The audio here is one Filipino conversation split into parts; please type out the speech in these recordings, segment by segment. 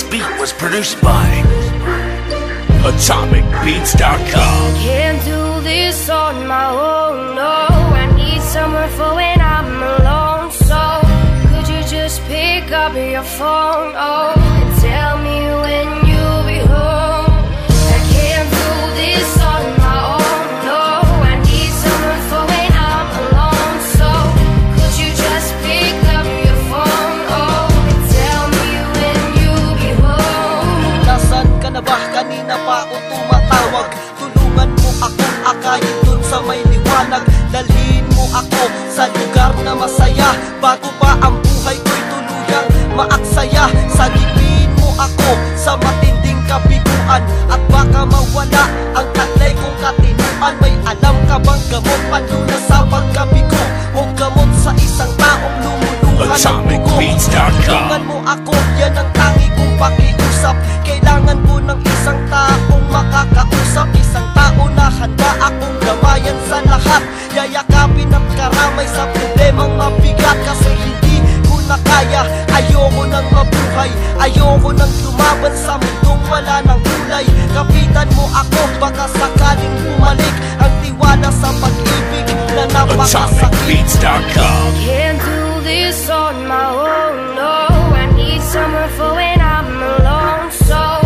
This beat was produced by AtomicBeats.com. Can't do this on my own, no. I need someone for when I'm alone. So could you just pick up your phone, oh, and tell me when you'll be home? I can't do this on my own, no. I need someone for when I'm alone. So could you just pick up your phone, oh, and tell me when you'll be home? Nasaan ka na ba? Kanina pa ako tumatawag. Tulungan mo akong akayin dun sa may liwanag. Dalhin mo ako sa lugar na masaya, bago pa ang buhay ko'y tuluyang maaksaya. Sagipin mo ako sa matinding kabiguan, at baka mawala ang taglay kong katinuan. May alam ka bang gamot panlunas sa pagkabigo, o gamot sa isang taong lumuluhan ng bugo? Tulungan mo ako, yan ang tangi kong pakiusap. Kailangan ko ng isang taong makakausap, isang tao na handa akong gamayan sa lahat. Yayakapin at karamay sa problemang mabigat, kasi hindi ko na kaya. Ayoko nang mabuhay, ayoko nang lumaban sa mundong wala ng kulay. Kapitan mo ako, baka sakaling bumalik ang tiwala sa pag-ibig na napakasakit. Can't do this on my own, no. I need someone for when I'm alone. So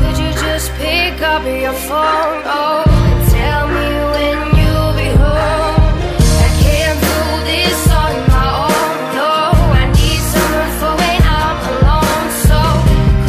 could you just pick up your phone, oh, and tell me when you'll be home? I can't do this on my own, no. I need someone for when I'm alone. So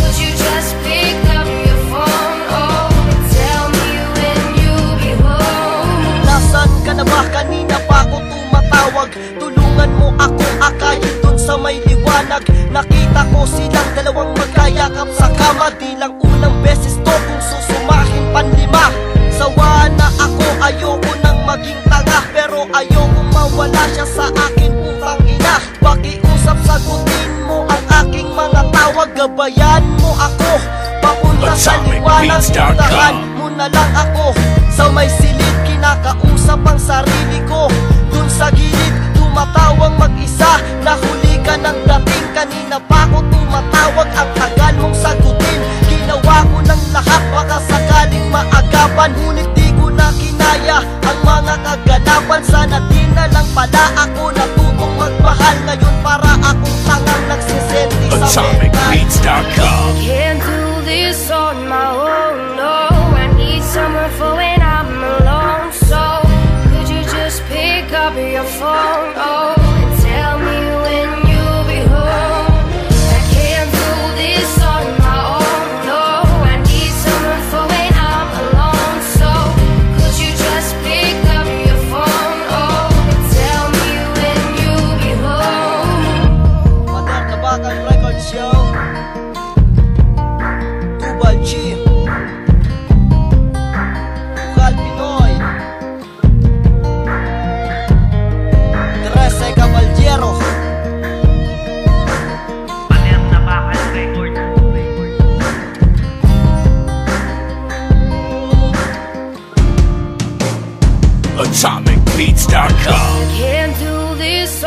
could you just pick up your phone, oh, and tell me when you'll be home? Nasaan ka na ba? Kanina pa ako tumatawag. Tulungan mo ako akayin dun sa may liwanag. Nakita ko silang dalawang magkayakap sa kama. Di lang unang beses to kung susumahin panlima. Sawa na ako, ayoko nang maging tanga, pero ayoko mawala siya sa akin, putang ina. Pakiusap, sagutin mo ang aking mga tawag. Gabayan mo ako papunta sa liwanag. Puntahan mo na lang ako sa may silid. Kinakausap ang sarili ko dun sa gilid, tumatawang mag-isa. Nahuli ka ng dating, kanina pa ako tumatawag. Ang tagal mong sagutin, ginawa ko ng lahat, baka sakaling maagapan. Ngunit di ko na kinaya ang mga kaganapan. Sana di na lang pala ako natutong magmahal ngayon, para akong tangang nagsisenti sa mental. Can't do this on my own, no. I need someone for when I'm alone. So could you just pick up your phone, oh, and tell me when you'll be home? I can't do this on my own, no. I need someone for when I'm alone. So could you just pick up your phone, oh, and tell me when you'll be home? Mother Tabakan Records Show, Tubal G, Bukal Pinoy, 13 Caballero, AtomicBeats.com. Can't do this